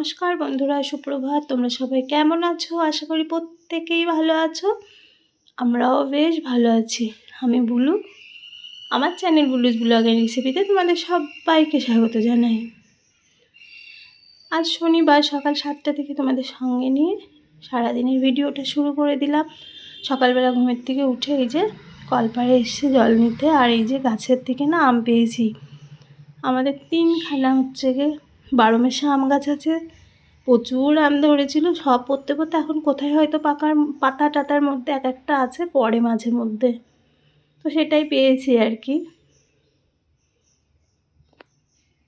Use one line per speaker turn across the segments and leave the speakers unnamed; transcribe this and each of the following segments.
নমস্কার বন্ধুরা, সুপ্রভাত। তোমরা সবাই কেমন আছো? আশা করি প্রত্যেকেই ভালো আছো। আমরাও বেশ ভালো আছি। আমি বুলু। আমার চ্যানেল বুলুস ব্লগ এন্ড রেসিপিতে তোমাদের সবাইকে স্বাগত জানাই। আজ শনিবার সকাল 7টা থেকে তোমাদের সঙ্গে নিয়ে সারাদিনের ভিডিওটা শুরু করে দিলাম। সকালবেলা ঘুমের থেকে উঠে এই যে কলপাড়ে এসে জল নিতে, আর এই যে গাছের থেকে না আম পেয়েছি। আমাদের 3খানা হচ্ছে গিয়ে 12 মাসে আম গাছ আছে। প্রচুর আম ধরেছিল, সব পড়তে পড়তে এখন কোথায় হয়তো পাকার পাতা টাতার মধ্যে এক একটা আছে, পড়ে মাঝে মধ্যে। তো সেটাই পেয়েছি আর কি।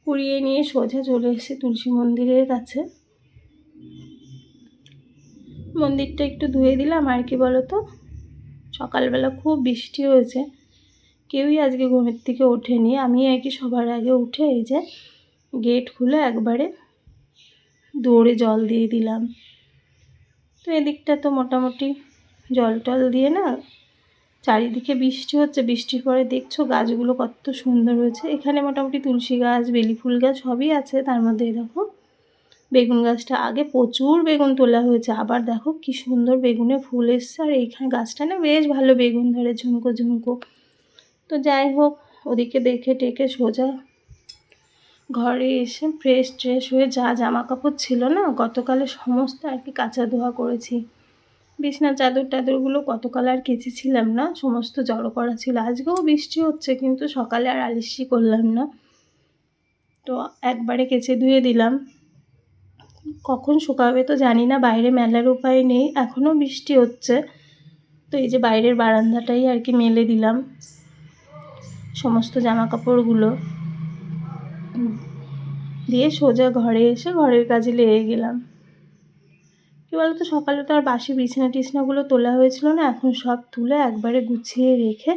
কুড়িয়ে নিয়ে সোজা চলে এসেছি তুলসী মন্দিরের কাছে। মন্দিরটা একটু ধুয়ে দিলাম। আর কি বলো তো, সকালবেলা খুব বৃষ্টি হয়েছে, কেউই আজকে ঘুমের থেকে ওঠেনি। আমি আর কি সবার আগে উঠে এই যে গেট খুলে একবারে দৌড়ে জল দিয়ে দিলাম। তো এদিকটা তো মোটামুটি জল টল দিয়ে না, চারিদিকে বৃষ্টি হচ্ছে। বৃষ্টির পরে দেখছো গাছগুলো কত সুন্দর হয়েছে। এখানে মোটামুটি তুলসী গাছ, বেলি ফুল গাছ সবই আছে। তার মধ্যে দেখো বেগুন গাছটা আগে প্রচুর বেগুন তোলা হয়েছে, আবার দেখো কি সুন্দর বেগুনে ফুল এসছে। আর এইখানে গাছটা না বেশ ভালো বেগুন ধরে, ঝুমকো ঝুমকো। তো যাই হোক, ওদিকে দেখে টেকে সোজা ঘরে এসে ফ্রেশ ট্রেশ হয়ে যা জামা কাপড় ছিল না গতকালে সমস্ত আর কি কাচা ধোয়া করেছি। বিছনার চাদর টাদরগুলো গতকাল আর কেচেছিলাম না, সমস্ত জড়ো করা ছিল। আজকেও বৃষ্টি হচ্ছে কিন্তু সকালে আর আলিস্যি করলাম না, তো একবারে কেচে ধুয়ে দিলাম। কখন শুকাবে তো জানি না, বাইরে মেলার উপায় নেই, এখনও বৃষ্টি হচ্ছে। তো এই যে বাইরের বারান্দাটাই আর কি মেলে দিলাম সমস্ত জামা কাপড়গুলো, দিয়ে সোজা ঘরে এসে ঘরের কাজে লেগে গেলাম। কী বলতো, সকালে তো আর বাসি বিছানা টিছনাগুলো তোলা হয়েছিল না, এখন সব তুলে একবারে গুছিয়ে রেখে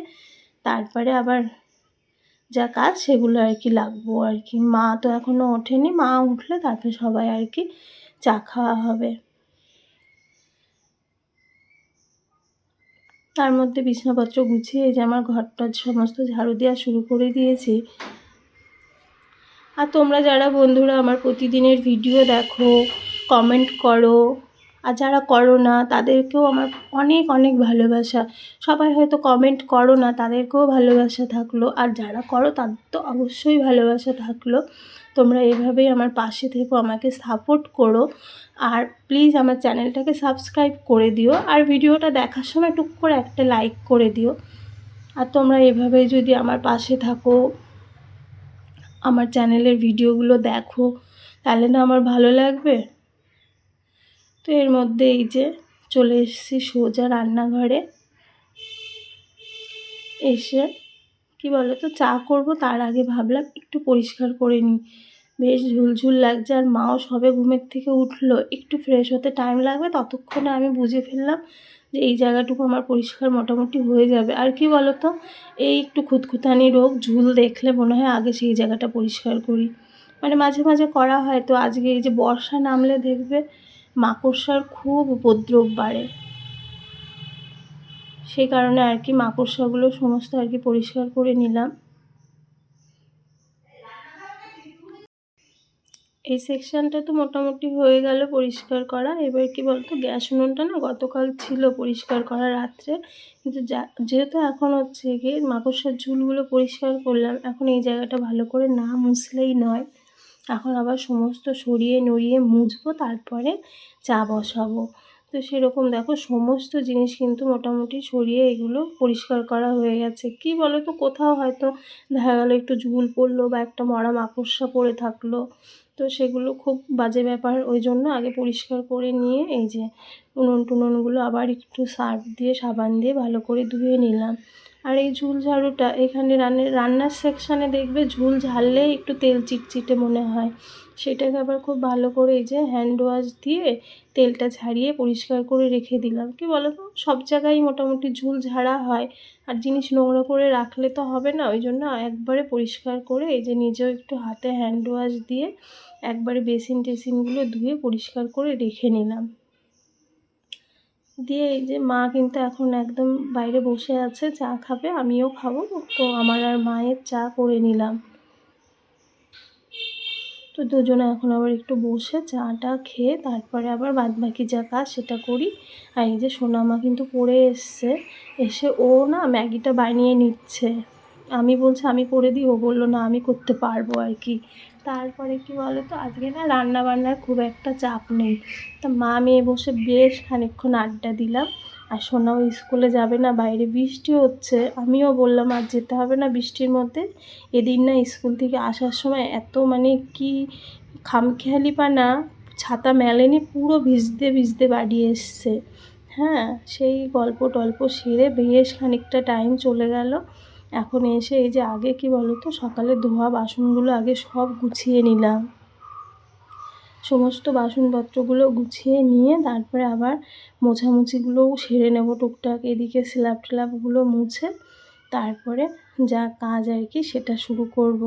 তারপরে আবার যা কাজ সেগুলো আর কি লাগবো আর কি। মা তো এখনও ওঠেনি, মা উঠলে তারপরে সবাই আর কি চা খাওয়া হবে। তার মধ্যে বিছানাপত্র গুছিয়ে এই যে আমার ঘরটা সমস্ত ঝাড়ু দেওয়া শুরু করে দিয়েছি। আর তোমরা যারা বন্ধুরা আমার প্রতিদিনের ভিডিও দেখো, কমেন্ট করো, আর যারা করো না তাদেরকেও আমার অনেক অনেক ভালোবাসা। সবাই হয়তো কমেন্ট করো না, তাদেরকেও ভালোবাসা থাকলো, আর যারা করো তাদের তো অবশ্যই ভালোবাসা থাকলো। তোমরা এভাবেই আমার পাশে থেকো, আমাকে সাপোর্ট করো। আর প্লিজ আমার চ্যানেলটাকে সাবস্ক্রাইব করে দিও, আর ভিডিওটা দেখার সময় টুক করে একটা লাইক করে দিও। আর তোমরা এভাবেই যদি আমার পাশে থাকো, আমার চ্যানেলের ভিডিওগুলো দেখো, তাহলে না আমার ভালো লাগবে। তো এর মধ্যে এই যে চলে এসেছি সোজা রান্নাঘরে। এসে কি বলো তো, চা করব, তার আগে ভাবলাম একটু পরিষ্কার করে নিই। বেশ ঝুলঝুল লাগছে, আর মাও সবে ঘুমের থেকে উঠলো, একটু ফ্রেশ হতে টাইম লাগবে। ততক্ষণে আমি বুঝে ফেললাম যে এই জায়গাটুকু আমার পরিষ্কার মোটামুটি হয়ে যাবে। আর কি বলো তো, এই একটু খুঁতখুঁতানি রোগ, ঝুল দেখলে মনে হয় আগে সেই জায়গাটা পরিষ্কার করি। মানে মাঝে মাঝে করা হয়, তো আজকে এই যে বর্ষা নামলে দেখবে মাকড়সার খুব উপদ্রব বাড়ে, সেই কারণে আর কি মাকড়সাগুলো সমস্ত আর কি পরিষ্কার করে নিলাম। এই সেকশানটা তো মোটামুটি হয়ে গেল পরিষ্কার করা। এবার কি বলতো, গ্যাস উনুনটা না গতকাল ছিল পরিষ্কার করা রাত্রে, কিন্তু যেহেতু এখন হচ্ছে গিয়ে মাকড়সার ঝুলগুলো পরিষ্কার করলাম, এখন এই জায়গাটা ভালো করে না মুছলেই নয়। এখন আবার সমস্ত সরিয়ে নড়িয়ে মুছবো, তারপরে চা বসাবো। তো সেরকম দেখো সমস্ত জিনিস কিন্তু মোটামুটি সরিয়ে এগুলো পরিষ্কার করা হয়ে গেছে। কি বলো তো, কোথাও হয়তো দেখা গেলো একটু ঝুল পড়লো বা একটা মরা মাকড়সা পড়ে থাকলো, তো সেগুলো খুব বাজে ব্যাপার। ওই জন্য আগে পরিষ্কার করে নিয়ে এই যে উনুন টুনুনগুলো আবার একটু সার্ফ দিয়ে সাবান দিয়ে ভালো করে ধুয়ে নিলাম। আর এই ঝুল ঝাড়ুটা এখানে রান্নার সেকশানে দেখবে ঝুল ঝাড়লেই একটু তেল চিটচিটে মনে হয়, সেটাকে আবার খুব ভালো করে এই যে হ্যান্ড ওয়াশ দিয়ে তেলটা ঝাড়িয়ে পরিষ্কার করে রেখে দিলাম। কি বলো তো, সব জায়গায় মোটামুটি ঝুল ঝাড়া হয়, আর জিনিস নোংরা করে রাখলে তো হবে না। ওই জন্য একবারে পরিষ্কার করে এই যে নিজেও একটু হাতে হ্যান্ড ওয়াশ দিয়ে একবারে বেসিন টেসিনগুলো ধুয়ে পরিষ্কার করে রেখে নিলাম। দিয়ে এই যে মা কিন্তু এখন একদম বাইরে বসে আছে, চা খাবে, আমিও খাবো। তো আমার আর মায়ের চা করে নিলাম। তো দুজনে এখন আবার একটু বসে চাটা খেয়ে তারপরে আবার বাদবাকি যা কাজ সেটা করি। আর এই যে সোনামা কিন্তু পড়ে এসছে, এসে ও না ম্যাগিটা বানিয়ে নিচ্ছে। আমি বলছি আমি করে দিই, ও বললো না আমি করতে পারবো আর কি। তারপরে কি বলো তো, আজকে না রান্না বান্নার খুব একটা চাপ নেই। তা মা মেয়ে বসে বেশ খানিকক্ষণ আড্ডা দিলাম। আর সোনাও স্কুলে যাবে না, বাইরে বৃষ্টি হচ্ছে। আমিও বললাম আর যেতে হবে না বৃষ্টির মধ্যে। এদিন না স্কুল থেকে আসার সময় এত মানে কি খামখেয়ালিপানা, ছাতা মেলেনি, পুরো ভিজতে ভিজতে বাড়ি এসছে। হ্যাঁ, সেই গল্প টল্প সেরে বেশ খানিকটা টাইম চলে গেল। এখন এসে এই যে আগে কি বলো তো, সকালে ধোয়া বাসনগুলো আগে সব গুছিয়ে নিলাম। সমস্ত বাসনপত্রগুলো গুছিয়ে নিয়ে তারপরে আবার মোছামুছিগুলোও সেরে নেব টুকটাক। এদিকে স্ল্যাব ট্ল্যাবগুলো মুছে তারপরে যা কাজ আর কি সেটা শুরু করব।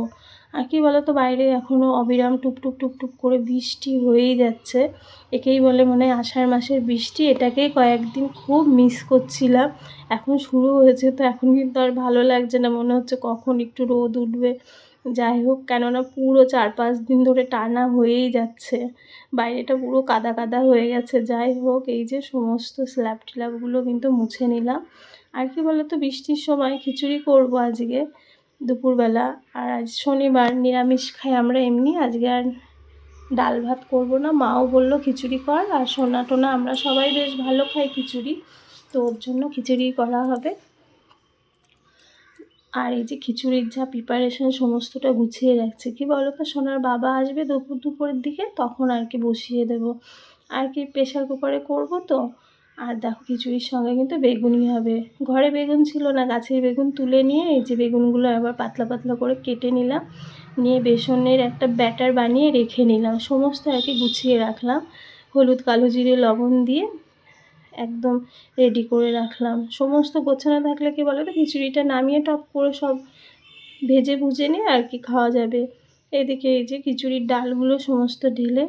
আর কি বলো তো, বাইরে এখনও অবিরাম টুপটুপ টুপটুপ করে বৃষ্টি হয়েই যাচ্ছে। একেই বলে মনে হয় আষাঢ় মাসের বৃষ্টি। এটাকেই কয়েকদিন খুব মিস করছিলাম। এখন শুরু হয়েছে তো এখন কিন্তু আর ভালো লাগছে না, মনে হচ্ছে কখন একটু রোদ উঠবে। যাই হোক, কেননা পুরো 4-5 দিন ধরে টানা হয়েই যাচ্ছে, বাইরেটা পুরো কাদা কাদা হয়ে গেছে। যাই হোক, এই যে সমস্ত স্ল্যাব ট্ল্যাবগুলো কিন্তু মুছে নিলাম। আর কি বলো তো, বৃষ্টির সময় খিচুড়ি করব আজকে দুপুরবেলা। আর আজ শনিবার, নিরামিষ খাই আমরা এমনি। আজকে আর ডাল ভাত করব না, মাও বললো খিচুড়ি কর। আর সোনা টোনা আমরা সবাই বেশ ভালো খাই খিচুড়ি, তো ওর জন্য খিচুড়ি করা হবে। আর এই যে খিচুড়ির যা প্রিপারেশন সমস্তটা গুছিয়ে রাখছে। কি বলো তো, সোনার বাবা আসবে দুপুরের দিকে, তখন আর কি বসিয়ে দেব আর কি, প্রেশার কুকারে করব তো। আর দেখো খিচুড়ির সঙ্গে কিন্তু বেগুনি হবে। ঘরে বেগুন ছিল না, গাছের বেগুন তুলে নিয়ে এই যে বেগুনগুলো আবার পাতলা পাতলা করে কেটে নিলাম, নিয়ে বেসনের একটা ব্যাটার বানিয়ে রেখে নিলাম। সমস্ত আর কি গুছিয়ে রাখলাম, হলুদ কালো জিরে লবণ দিয়ে একদম রেডি করে রাখলাম। সমস্ত গোছানো থাকলে কি বলো তো, খিচুড়িটা নামিয়ে টপ করে সব ভেজে ভুজে নিয়ে আর কি খাওয়া যাবে। এদিকে এই যে খিচুড়ির ডালগুলো সমস্ত ঢেলে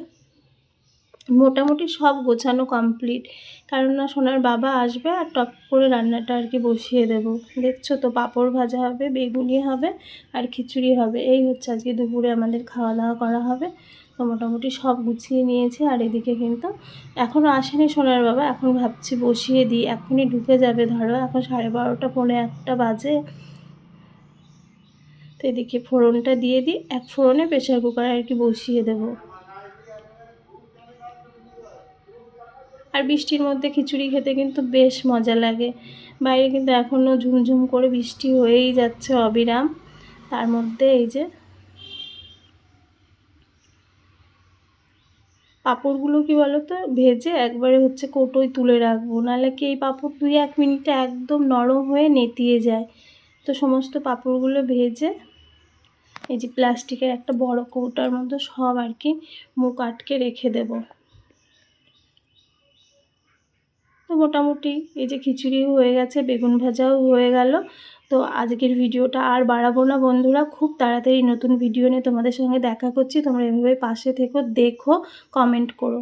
মোটামুটি সব গোছানো কমপ্লিট, কারণ না সোনার বাবা আসবে আর টপ করে রান্নাটা আর কি বসিয়ে দেব। দেখছো তো, পাঁপড় ভাজা হবে, বেগুনি হবে আর খিচুড়ি হবে। এই হচ্ছে আজকে দুপুরে আমাদের খাওয়া দাওয়া করা হবে। তো মোটামুটি সব গুছিয়ে নিয়েছি। আর এদিকে কিন্তু এখনও আসেনি সোনার বাবা, এখন ভাবছি বসিয়ে দিই, এখনই ঢুকে যাবে। ধরো এখন 12:30 পৌনে 1 বাজে। তো এদিকে ফোড়নটা দিয়ে দিই, এক ফোড়নে প্রেশার কুকারে আর কি বসিয়ে দেবো। আর বৃষ্টির মধ্যে খিচুড়ি খেতে কিন্তু বেশ মজা লাগে। বাইরে কিন্তু এখনও ঝুমঝুম করে বৃষ্টি হয়েই যাচ্ছে অবিরাম। তার মধ্যে এই যে পাঁপড়গুলো কি বলো তো, ভেজে একবারে হচ্ছে কৌটোয় তুলে রাখবো, নাহলে কি এই পাঁপড় 2-1 মিনিটে একদম নরম হয়ে নেতিয়ে যায়। তো সমস্ত পাঁপড়গুলো ভেজে এই যে প্লাস্টিকের একটা বড় কৌটার মধ্যে সব আর কি মুখ আটকে রেখে দেবো। তো মোটামুটি এই যে খিচুড়ি হয়ে গেছে, বেগুন ভাজাও হয়ে গেল। তো আজকের ভিডিওটা আর বাড়াবো না বন্ধুরা, খুব তাড়াতাড়ি নতুন ভিডিও নিয়ে তোমাদের সঙ্গে দেখা করছি। তোমরা এভাবে পাশে থেকো, দেখো, কমেন্ট করো।